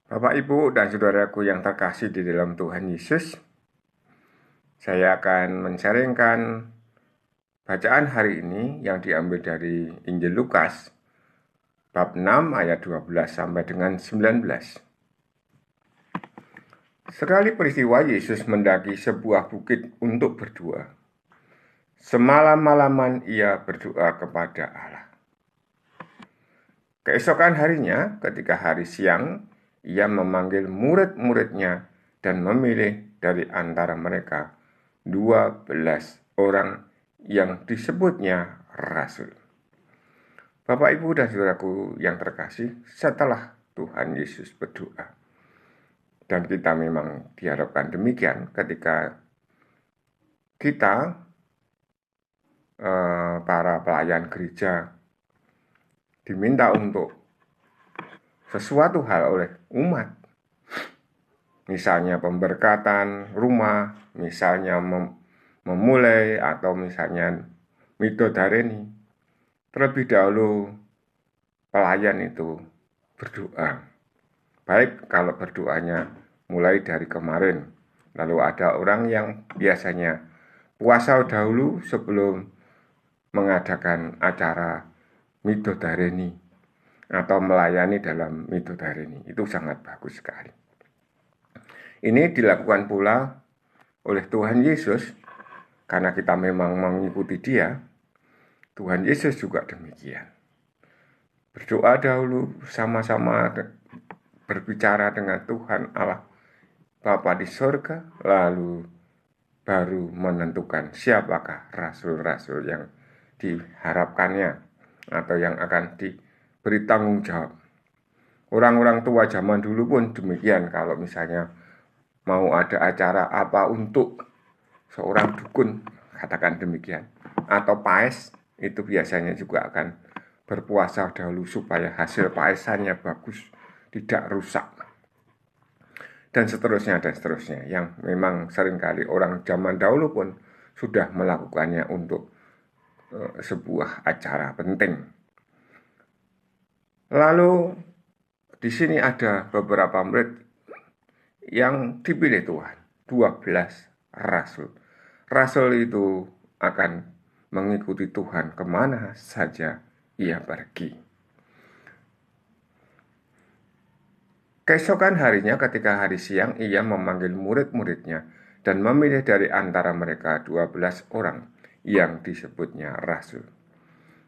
Bapak, Ibu, dan saudaraku yang terkasih di dalam Tuhan Yesus, saya akan men-sharingkan bacaan hari ini yang diambil dari Injil Lukas, bab 6 ayat 12 sampai dengan 19. Sekali peristiwa Yesus mendaki sebuah bukit untuk berdoa. Semalam-malaman ia berdoa kepada Allah. Keesokan harinya, ketika hari siang, ia memanggil murid-muridnya dan memilih dari antara mereka 12 orang yang disebutnya rasul. Bapak, Ibu, dan saudaraku yang terkasih, setelah Tuhan Yesus berdoa, dan kita memang diharapkan demikian ketika kita para pelayan gereja diminta untuk sesuatu hal oleh umat, misalnya pemberkatan rumah, misalnya memulai, atau misalnya midodareni. Terlebih dahulu pelayan itu berdoa. Baik kalau berdoanya mulai dari kemarin. Lalu ada orang yang biasanya puasa dahulu sebelum mengadakan acara midodareni atau melayani dalam midodareni. Itu sangat bagus sekali. Ini dilakukan pula oleh Tuhan Yesus karena kita memang mengikuti Dia. Tuhan Yesus juga demikian. Berdoa dahulu sama-sama berbicara dengan Tuhan Allah Bapa di sorga, lalu baru menentukan siapakah rasul-rasul yang diharapkannya atau yang akan diberi tanggung jawab. Orang-orang tua zaman dulu pun demikian. Kalau misalnya mau ada acara apa untuk seorang dukun, katakan demikian, atau paes, itu biasanya juga akan berpuasa dahulu supaya hasil paesannya bagus, tidak rusak, dan seterusnya, yang memang seringkali orang zaman dahulu pun sudah melakukannya untuk sebuah acara penting. Lalu di sini ada beberapa murid yang dipilih Tuhan, 12 rasul. Rasul itu akan mengikuti Tuhan kemana saja ia pergi. Keesokan harinya ketika hari siang, ia memanggil murid-muridnya dan memilih dari antara mereka 12 orang yang disebutnya rasul.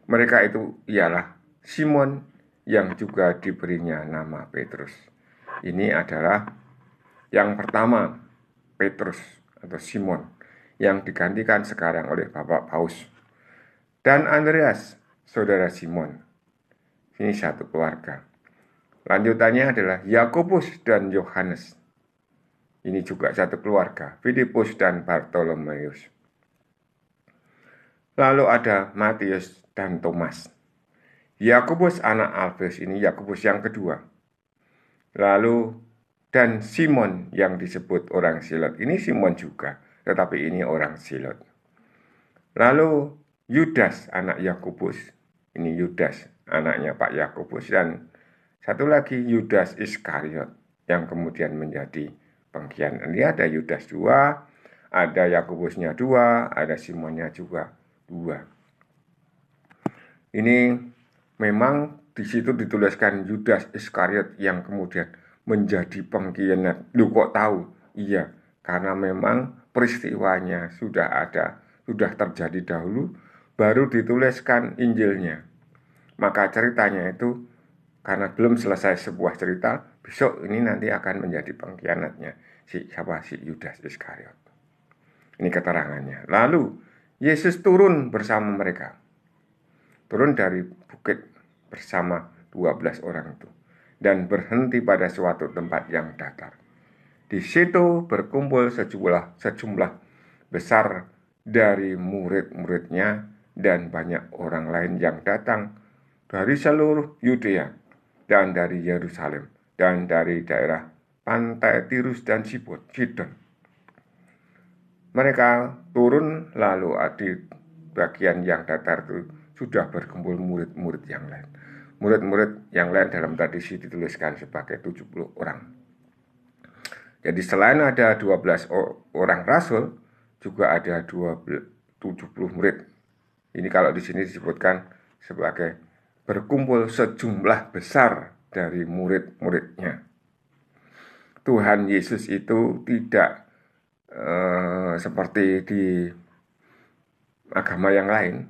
Mereka itu ialah Simon yang juga diberinya nama Petrus. Ini adalah yang pertama, Petrus atau Simon, yang digantikan sekarang oleh Bapak Paus. Dan Andreas, saudara Simon. Ini satu keluarga. Lanjutannya adalah Yakobus dan Yohanes. Ini juga satu keluarga. Filipus dan Bartolomeus. Lalu ada Matius dan Thomas. Yakobus anak Alfeus, ini Yakobus yang kedua. Lalu dan Simon yang disebut orang Silot. Ini Simon juga, tetapi ini orang Silot. Lalu Yudas anak Yakobus. Ini Yudas anaknya Pak Yakobus. Dan satu lagi Yudas Iskariot yang kemudian menjadi pengkhianat. Ini ada Yudas 2, ada Yakobusnya 2, ada Simonnya juga 2. Ini memang di situ dituliskan Yudas Iskariot yang kemudian menjadi pengkhianat. Lu kok tahu? Iya, karena memang peristiwanya sudah terjadi dahulu, baru dituliskan Injilnya. Maka ceritanya itu karena belum selesai sebuah cerita, besok ini nanti akan menjadi pengkhianatnya si Yudas Iskariot. Ini keterangannya. Lalu Yesus turun bersama mereka. Turun dari bukit bersama 12 orang itu dan berhenti pada suatu tempat yang datar. Di situ berkumpul sejumlah besar dari murid-muridnya dan banyak orang lain yang datang dari seluruh Yudea dan dari Yerusalem dan dari daerah pantai Tirus dan Sidon. Mereka turun, lalu di bagian yang datar itu sudah berkumpul murid-murid yang lain. murid-murid yang lain dalam tradisi dituliskan sebagai 70 orang. Jadi selain ada 12 orang rasul, juga ada 70 murid. Ini kalau di sini disebutkan sebagai berkumpul sejumlah besar dari murid-muridnya. Tuhan Yesus itu tidak seperti di agama yang lain.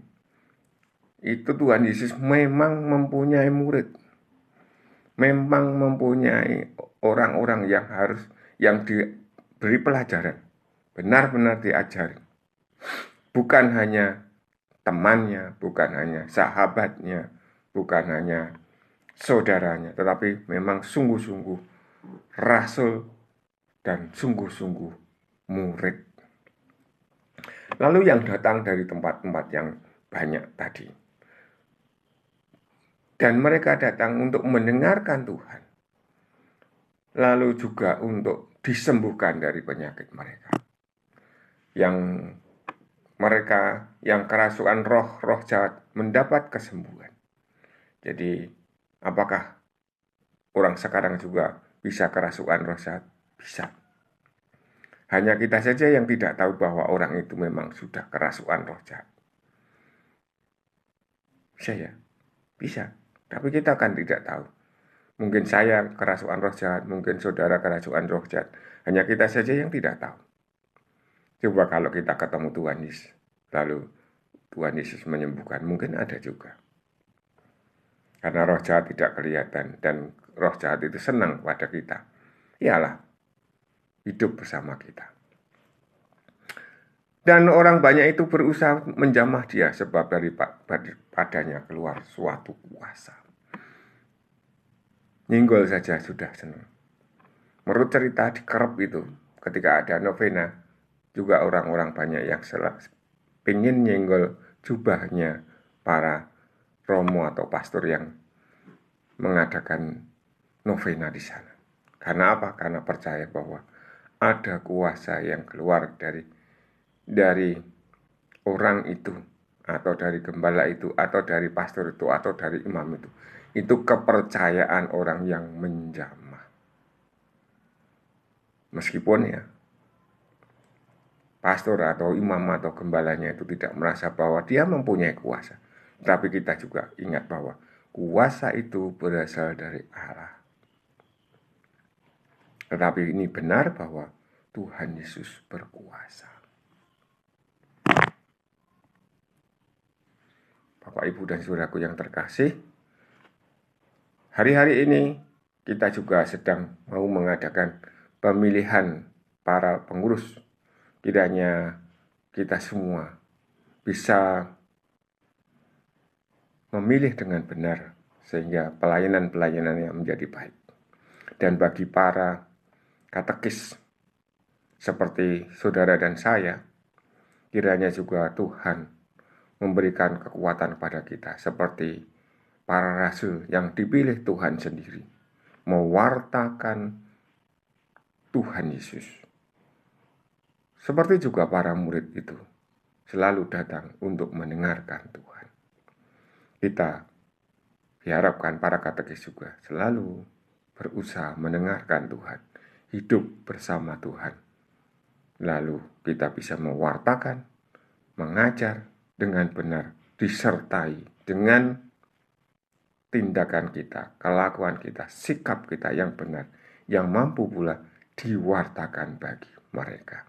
Itu Tuhan Yesus memang mempunyai murid, memang mempunyai orang-orang yang diberi pelajaran, benar-benar diajari. Bukan hanya temannya, bukan hanya sahabatnya, bukan hanya saudaranya, tetapi memang sungguh-sungguh rasul dan sungguh-sungguh murid. Lalu yang datang dari tempat-tempat yang banyak tadi. Dan mereka datang untuk mendengarkan Tuhan. Lalu juga untuk disembuhkan dari penyakit mereka. Yang mereka yang kerasukan roh jahat mendapat kesembuhan. Jadi, apakah orang sekarang juga bisa kerasukan roh jahat? Bisa. Hanya kita saja yang tidak tahu bahwa orang itu memang sudah kerasukan roh jahat. Bisa ya? Bisa. Tapi kita kan tidak tahu. Mungkin saya kerasukan roh jahat, mungkin saudara kerasukan roh jahat. Hanya kita saja yang tidak tahu. Coba kalau kita ketemu Tuhan Yesus, lalu Tuhan Yesus menyembuhkan, mungkin ada juga. Karena roh jahat tidak kelihatan, dan roh jahat itu senang pada kita. Iyalah, hidup bersama kita. Dan orang banyak itu berusaha menjamah dia, sebab daripadanya keluar suatu kuasa. Nyenggol saja sudah senang. Menurut cerita di Kerep itu, ketika ada novena, juga orang-orang banyak yang ingin nyenggol jubahnya para romo atau pastor yang mengadakan novena di sana. Karena apa? Karena percaya bahwa ada kuasa yang keluar dari orang itu, atau dari gembala itu, atau dari pastor itu, atau dari imam itu. Itu kepercayaan orang yang menjamah. Meskipun ya, pastor atau imam atau gembalanya itu tidak merasa bahwa dia mempunyai kuasa. Tapi kita juga ingat bahwa kuasa itu berasal dari Allah. Tetapi ini benar bahwa Tuhan Yesus berkuasa. Bapak, Ibu, dan saudaraku yang terkasih, hari-hari ini kita juga sedang mau mengadakan pemilihan para pengurus. Kiranya kita semua bisa memilih dengan benar, sehingga pelayanan-pelayanannya menjadi baik. Dan bagi para katekis seperti saudara dan saya, kiranya juga Tuhan memberikan kekuatan kepada kita, seperti para rasul yang dipilih Tuhan sendiri, mewartakan Tuhan Yesus. Seperti juga para murid itu selalu datang untuk mendengarkan Tuhan. Kita diharapkan para katekis juga selalu berusaha mendengarkan Tuhan, hidup bersama Tuhan. Lalu kita bisa mewartakan, mengajar dengan benar, disertai dengan tindakan kita, kelakuan kita, sikap kita yang benar, yang mampu pula diwartakan bagi mereka.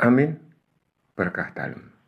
Amin. Berkah dalam.